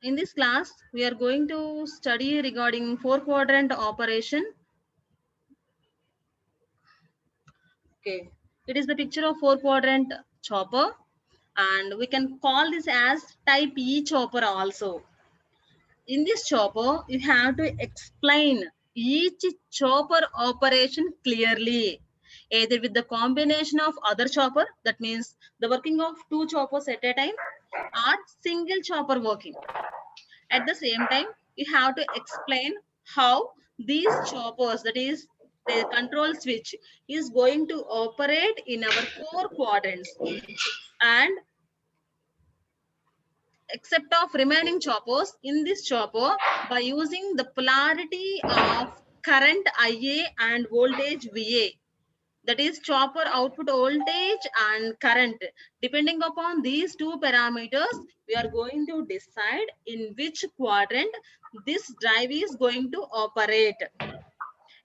In this class, we are going to study regarding four quadrant operation. Okay, it is the picture of four quadrant chopper, and we can call this as type E chopper also. In this chopper, you have to explain each chopper operation clearly, either with the combination of other chopper, that means the working of two choppers at a time, or single chopper working. At the same time, you have to explain how these choppers, that is the control switch, is going to operate in our four quadrants, and except of remaining choppers in this chopper by using the polarity of current IA and voltage VA, that is chopper output voltage and current. Depending upon these two parameters, we are going to decide in which quadrant this drive is going to operate.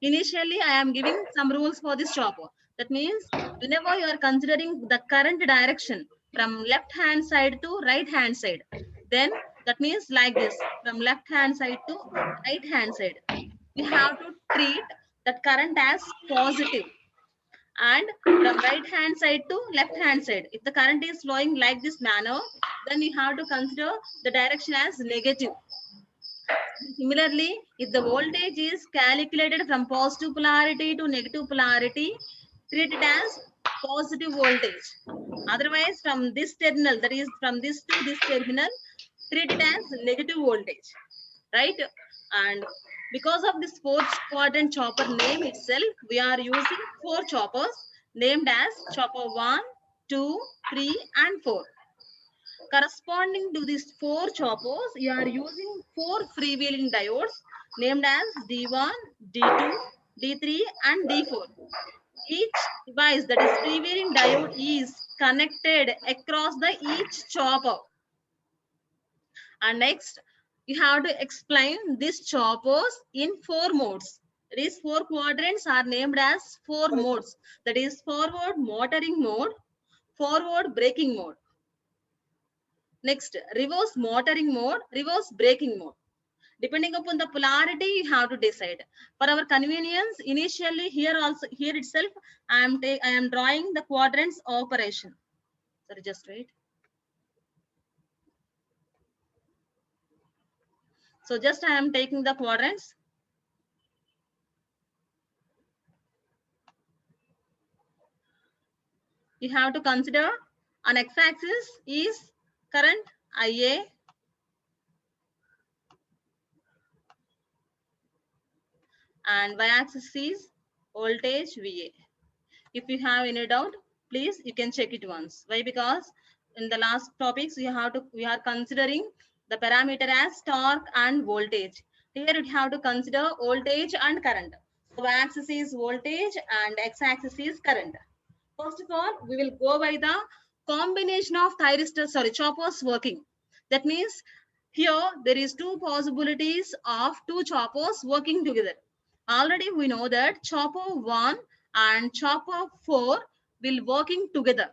Initially, I am giving some rules for this chopper. That means whenever you are considering the current direction from left hand side to right hand side, then that means like this, from left hand side to right hand side, we have to treat that current as positive, and from right hand side to left hand side, if the current is flowing like this manner, then you have to consider the direction as negative. Similarly, if the voltage is calculated from positive polarity to negative polarity, treat it as positive voltage. Otherwise, from this terminal, that is from this to this terminal, treat it as negative voltage, right? And because of this fourth quadrant chopper name itself, we are using four choppers named as chopper 1, 2, 3, and 4. Corresponding to these four choppers, you are using four freewheeling diodes named as D1, D2, D3, and D4. Each device, that is freewheeling diode, is connected across the each chopper. And next, you have to explain these choppers in four modes. These four quadrants are named as four modes. That is forward motoring mode, forward braking mode. Next, reverse motoring mode, reverse braking mode. Depending upon the polarity, you have to decide. For our convenience, initially here itself, I am drawing the quadrants operation. Sorry, just wait. So just I am taking the quadrants. You have to consider on x-axis is current IA, and y-axis is voltage VA. If you have any doubt, please you can check it once. Why? Because in the last topics we are considering the parameter as torque and voltage. Here you have to consider voltage and current. So y-axis is voltage and x-axis is current. First of all, we will go by the combination of choppers working. That means here there is two possibilities of two choppers working together. Already we know that chopper 1 and chopper 4 will working together.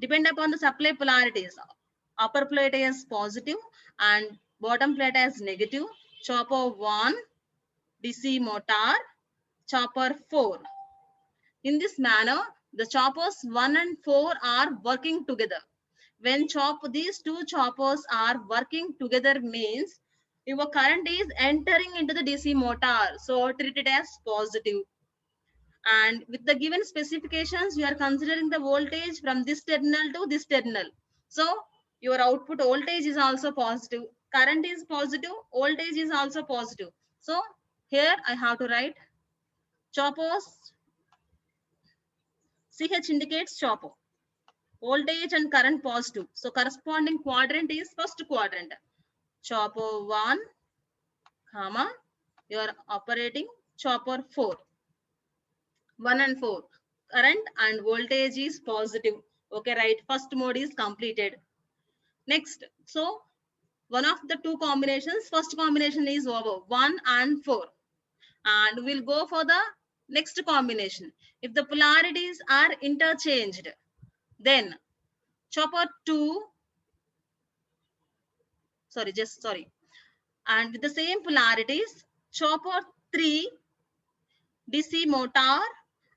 Depend upon the supply polarities. Upper plate is positive and bottom plate is negative. Chopper 1 DC motor, chopper 4. In this manner, the choppers 1 and 4 are working together. When these two choppers are working together means your current is entering into the DC motor. So treat it as positive. And with the given specifications, you are considering the voltage from this terminal to this terminal. So your output voltage is also positive. Current is positive. Voltage is also positive. So here I have to write choppers. CH indicates chopper. Voltage and current positive. So corresponding quadrant is first quadrant. Chopper 1, comma, you are operating chopper 4. 1 and 4. Current and voltage is positive. Okay, right. First mode is completed. Next, so one of the two combinations, first combination is over 1 and 4. And we'll go for the next combination. If the polarities are interchanged, then chopper 2 sorry. And with the same polarities, chopper 3 DC motor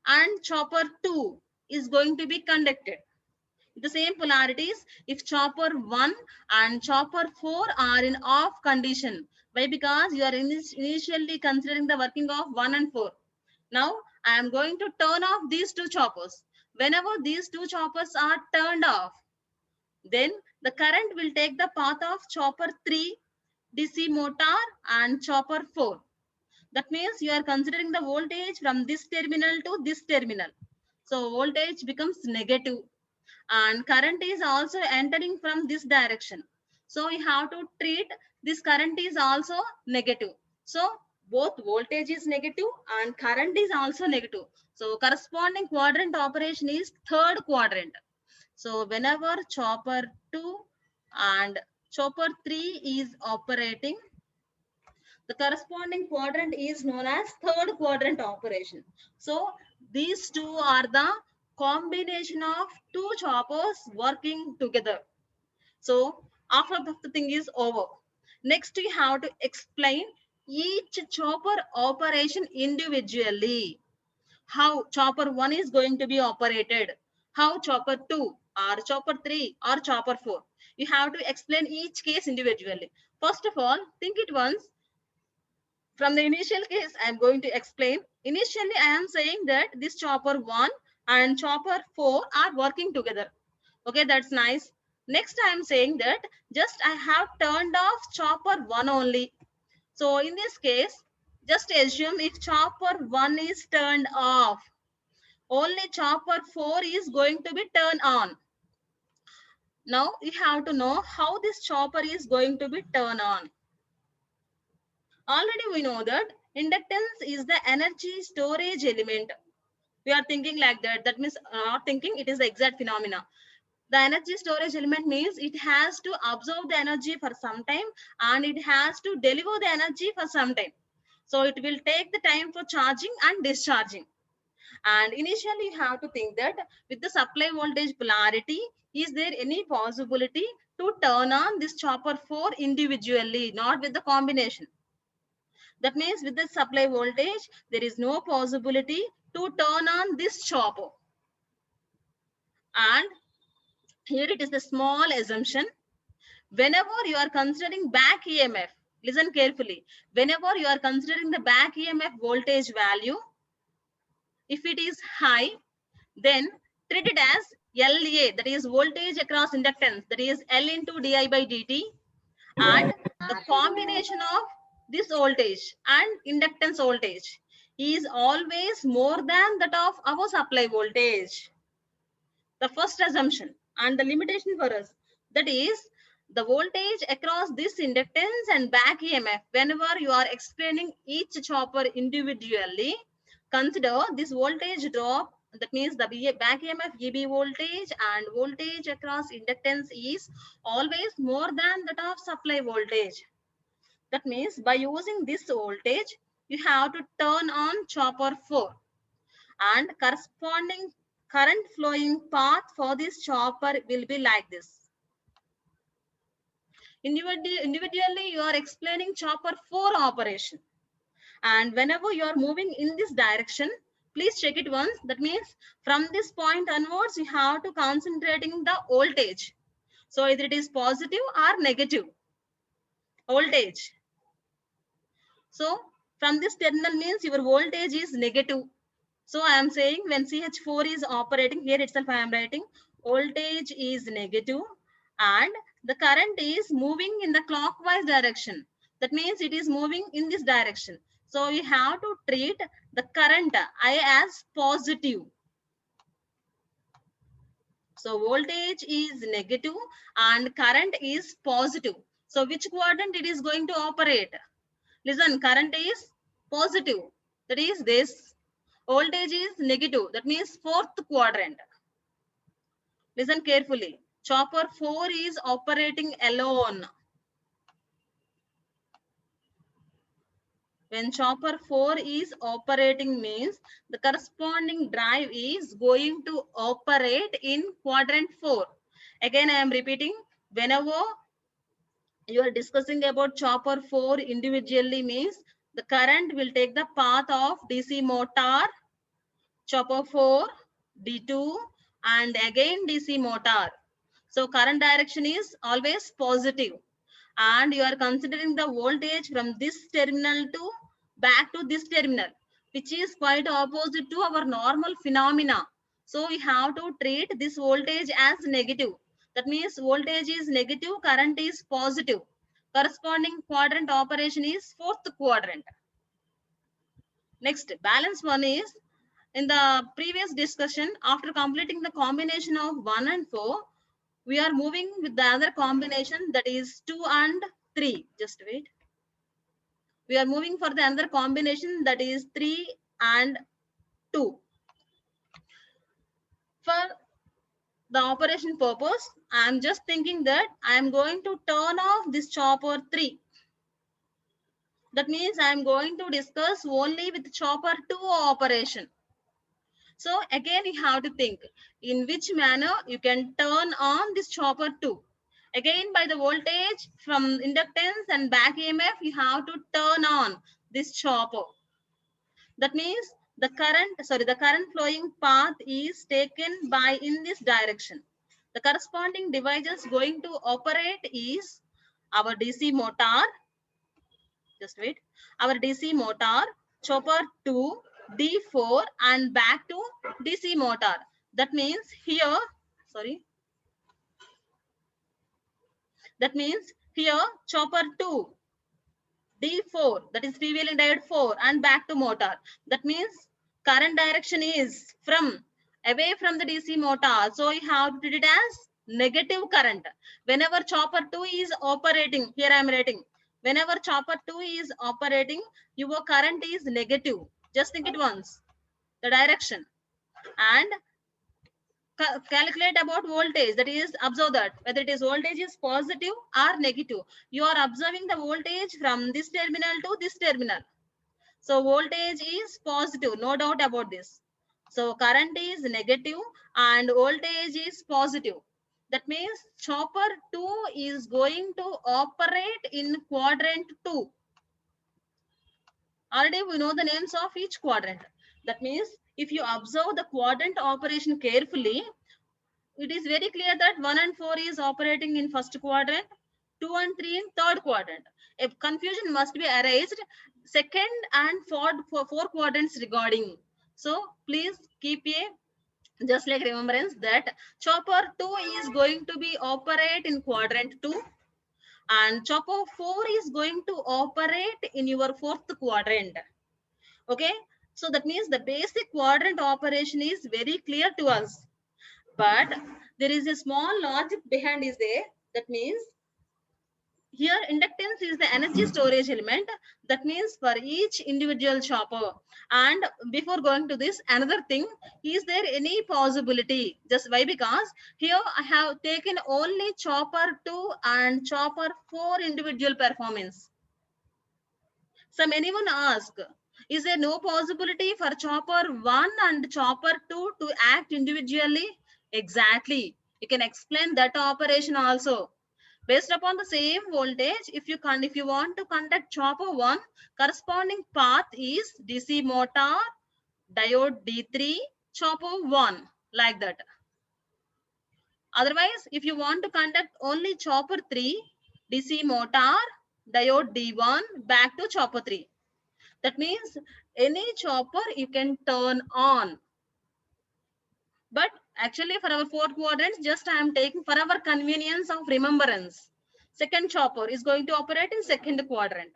and chopper 2 is going to be conducted. The same polarities, if chopper 1 and chopper 4 are in off condition. Why? Because you are initially considering the working of 1 and 4. Now I am going to turn off these two choppers. Whenever these two choppers are turned off, then the current will take the path of chopper 3 DC motor and chopper 4. That means you are considering the voltage from this terminal to this terminal. So voltage becomes negative and current is also entering from this direction. So you have to treat this current is also negative. So both voltage is negative and current is also negative. So corresponding quadrant operation is third quadrant. So whenever chopper 2 and chopper 3 is operating, the corresponding quadrant is known as third quadrant operation. So these two are the combination of two choppers working together. So after the thing is over, next we have to explain each chopper operation individually. How chopper 1 is going to be operated, how chopper 2 or chopper 3 or chopper 4. You have to explain each case individually. First of all, think it once. From the initial case, I am going to explain. Initially, I am saying that this chopper 1 and chopper 4 are working together. Okay, that's nice. Next, I am saying that just I have turned off chopper 1 only. So in this case, just assume if chopper 1 is turned off, only chopper 4 is going to be turned on. Now, you have to know how this chopper is going to be turned on. Already we know that inductance is the energy storage element. We are thinking like that. That means not thinking, it is the exact phenomena. The energy storage element means it has to absorb the energy for some time and it has to deliver the energy for some time. So it will take the time for charging and discharging. And initially you have to think that with the supply voltage polarity, is there any possibility to turn on this chopper 4 individually, not with the combination? That means with the supply voltage, there is no possibility to turn on this chopper. And here it is the small assumption. Whenever you are considering back EMF, listen carefully. Whenever you are considering the back EMF voltage value, if it is high, then treat it as LA, that is voltage across inductance, that is L into di by dt. And the combination of this voltage and inductance voltage is always more than that of our supply voltage. The first assumption and the limitation for us, that is the voltage across this inductance and back EMF. Whenever you are explaining each chopper individually, consider this voltage drop. That means the back EMF EB voltage and voltage across inductance is always more than that of supply voltage. That means by using this voltage, you have to turn on chopper 4 and corresponding current flowing path for this chopper will be like this. Individually, you are explaining chopper 4 operation. And whenever you are moving in this direction, please check it once. That means from this point onwards, you have to concentrating the voltage. So either it is positive or negative voltage. So from this terminal means your voltage is negative. So I am saying when CH4 is operating, here itself I am writing voltage is negative and the current is moving in the clockwise direction. That means it is moving in this direction. So you have to treat the current I as positive. So voltage is negative and current is positive. So which quadrant it is going to operate? Listen, current is positive. That is this. Voltage is negative. That means fourth quadrant. Listen carefully. Chopper 4 is operating alone. When chopper 4 is operating means the corresponding drive is going to operate in quadrant 4. Again, I am repeating. Whenever you are discussing about chopper 4 individually means the current will take the path of DC motor, chopper 4, D2, and again DC motor. So current direction is always positive, and you are considering the voltage from this terminal to back to this terminal, which is quite opposite to our normal phenomena. So we have to treat this voltage as negative. That means voltage is negative, current is positive. Corresponding quadrant operation is fourth quadrant. Next, balance one is, in the previous discussion, after completing the combination of 1 and 4, we are moving with the other combination, that is 2 and 3. Just wait. We are moving for the another combination, that is 3 and 2. For the operation purpose, I am just thinking that I am going to turn off this chopper 3. That means I am going to discuss only with chopper 2 operation. So again, you have to think in which manner you can turn on this chopper 2. Again, by the voltage from inductance and back EMF, you have to turn on this chopper. That means the current flowing path is taken by in this direction. The corresponding devices going to operate is our DC motor. Just wait. Our DC motor, chopper 2, D4, and back to DC motor. That means here, that means here chopper 2, D4, that is freewheeling diode 4, and back to motor. That means current direction is from away from the DC motor. So you have to treat it as negative current. Whenever chopper 2 is operating, here I am writing, whenever chopper 2 is operating, your current is negative. Just think it once, the direction. And calculate about voltage, that is observe that whether it is voltage is positive or negative. You are observing the voltage from this terminal to this terminal. So voltage is positive, no doubt about this. So current is negative and voltage is positive. That means chopper 2 is going to operate in quadrant 2. Already we know the names of each quadrant. That means if you observe the quadrant operation carefully, it is very clear that 1 and 4 is operating in first quadrant, 2 and 3 in third quadrant. A confusion must be arised second and four quadrants regarding. So please keep a just like remembrance that chopper 2 is going to be operate in quadrant 2 and chopper 4 is going to operate in your fourth quadrant. Okay, so that means the basic quadrant operation is very clear to us. But there is a small logic behind is there. That means here inductance is the energy storage element. That means for each individual chopper. And before going to this, another thing, is there any possibility? Just why? Because here I have taken only chopper 2 and chopper 4 individual performance. Some anyone ask, is there no possibility for chopper 1 and chopper 2 to act individually? Exactly. You can explain that operation also. Based upon the same voltage, if you want to conduct chopper 1, corresponding path is DC motor, diode D3, chopper 1, like that. Otherwise, if you want to conduct only chopper 3, DC motor, diode D1, back to chopper 3. That means any chopper you can turn on. But actually for our fourth quadrant, just I am taking for our convenience of remembrance. Second chopper is going to operate in second quadrant.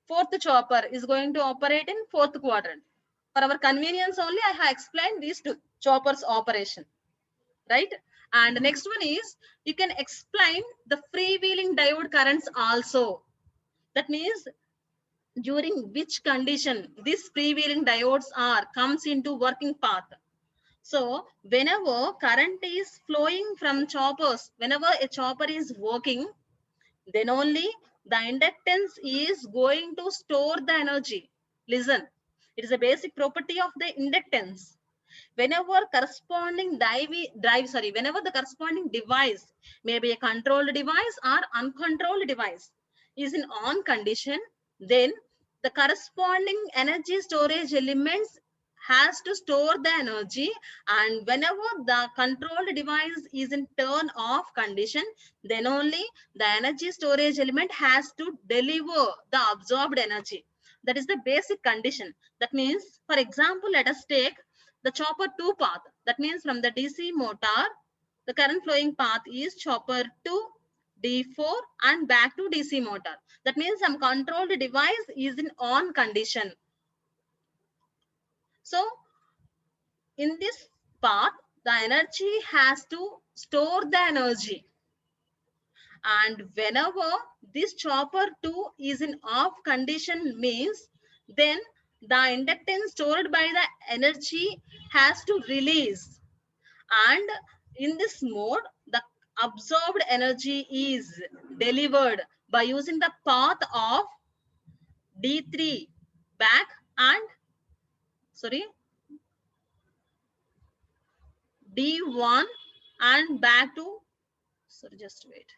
Fourth chopper is going to operate in fourth quadrant. For our convenience only, I have explained these two choppers operation. Right? And the next one is, you can explain the freewheeling diode currents also. That means during which condition these freewheeling diodes are comes into working path. So whenever current is flowing from choppers, whenever a chopper is working, then only the inductance is going to store the energy. Listen, it is a basic property of the inductance. whenever whenever the corresponding device, maybe a controlled device or uncontrolled device, is in on condition, then the corresponding energy storage elements has to store the energy, and whenever the controlled device is in turn off condition, then only the energy storage element has to deliver the absorbed energy. That is the basic condition. That means, for example, let us take the chopper 2 path. That means from the DC motor, the current flowing path is chopper 2, D4 and back to DC motor. That means some controlled device is in on condition. So in this path, the energy has to store the energy. And whenever this chopper 2 is in off condition means, then the inductance stored by the energy has to release. And in this mode, the absorbed energy is delivered by using the path of D3 back and D1 and back to, just wait.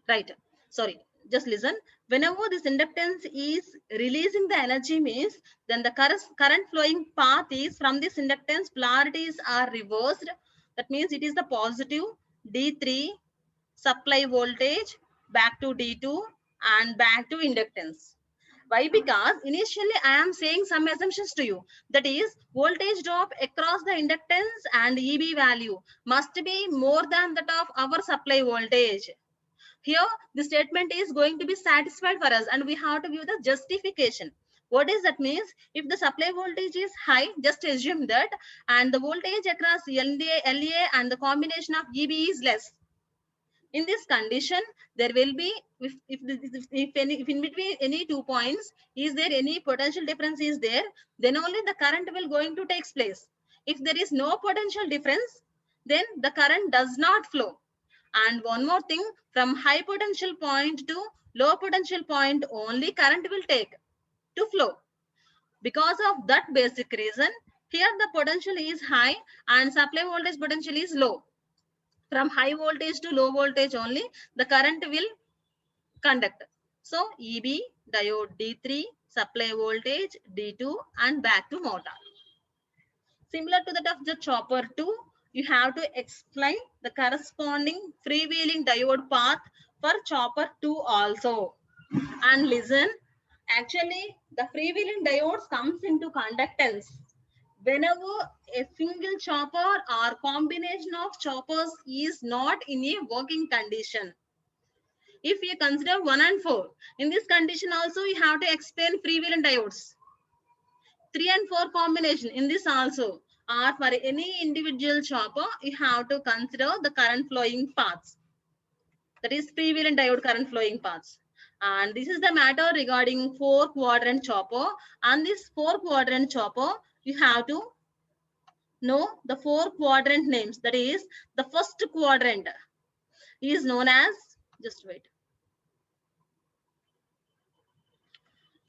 Right. Sorry. Just listen. Whenever this inductance is releasing the energy means, then the current flowing path is from this inductance, polarities are reversed. That means it is the positive D3 supply voltage back to D2 and back to inductance. Why? Because initially I am saying some assumptions to you. That is, voltage drop across the inductance and EB value must be more than that of our supply voltage. Here, the statement is going to be satisfied for us, and we have to give the justification. What is that means? If the supply voltage is high, just assume that, and the voltage across LA and the combination of EB is less. In this condition, there will be, if in between any 2 points, is there any potential difference is there, then only the current will going to take place. If there is no potential difference, then the current does not flow. And one more thing, from high potential point to low potential point, only current will take to flow. Because of that basic reason, here the potential is high and supply voltage potential is low. From high voltage to low voltage only, the current will conduct. So EB, diode D3, supply voltage D2 and back to motor. Similar to that of the chopper 2, you have to explain the corresponding freewheeling diode path for chopper 2 also. And listen, actually the freewheeling diodes comes into conductance whenever a single chopper or combination of choppers is not in a working condition. If you consider 1 and 4, in this condition also you have to explain freewheeling diodes. 3 and 4 combination in this also, or for any individual chopper, you have to consider the current flowing paths. That is freewheeling diode current flowing paths. And this is the matter regarding 4 quadrant chopper. And this 4 quadrant chopper, you have to know the 4 quadrant names. That is, the first quadrant is known as, just wait,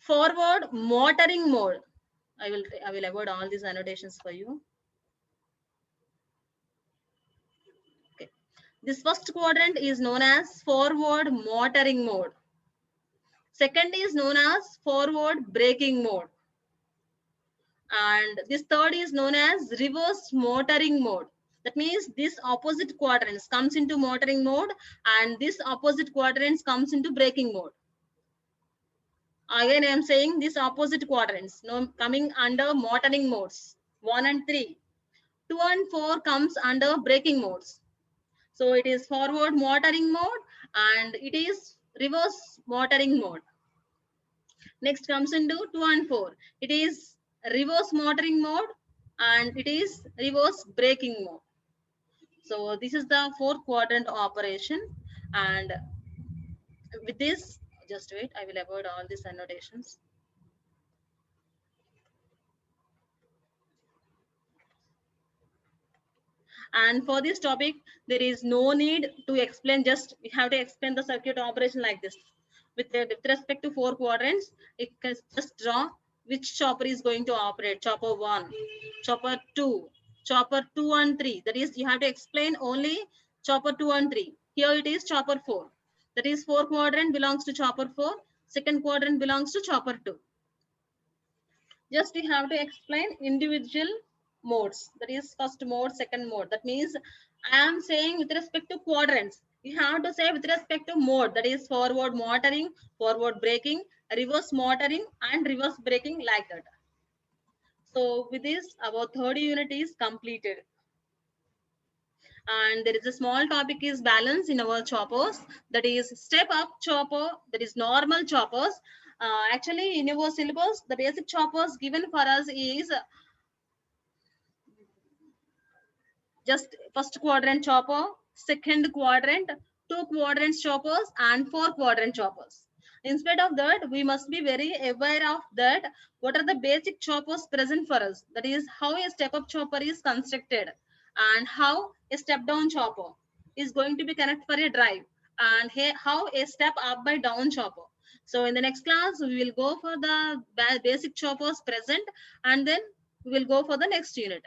forward motoring mode. I will avoid all these annotations for you. Okay. This first quadrant is known as forward motoring mode. Second is known as forward braking mode. And this third is known as reverse motoring mode. That means this opposite quadrants comes into motoring mode and this opposite quadrants comes into braking mode. Again, I am saying this opposite quadrants coming under motoring modes 1 and 3. 2 and 4 comes under braking modes. So it is forward motoring mode and it is reverse motoring mode. Next comes into 2 and 4. It is reverse motoring mode and it is reverse braking mode. So this is the 4 quadrant operation. And with this, just wait, I will avoid all these annotations. And for this topic, there is no need to explain, just we have to explain the circuit operation like this. with respect to 4 quadrants, it can just draw which chopper is going to operate. Chopper 1, chopper 2, chopper 2 and 3. That is, you have to explain only chopper 2 and 3. Here it is chopper 4. That is, 4 quadrant belongs to chopper 4. Second quadrant belongs to chopper 2. Just we have to explain individual modes. That is first mode, second mode. That means I am saying with respect to quadrants. You have to say with respect to mode. That is forward motoring, forward braking, reverse motoring, and reverse braking, like that. So with this, our third unit is completed. And there is a small topic is balance in our choppers. That is step up chopper. That is normal choppers. Actually, in our syllabus, the basic choppers given for us is just first quadrant chopper, second quadrant, two quadrants choppers, and four quadrant choppers. Instead of that, we must be very aware of that. What are the basic choppers present for us? That is how a step-up chopper is constructed, and how a step-down chopper is going to be connected for a drive, and how a step-up by down chopper. So in the next class, we will go for the basic choppers present, and then we will go for the next unit.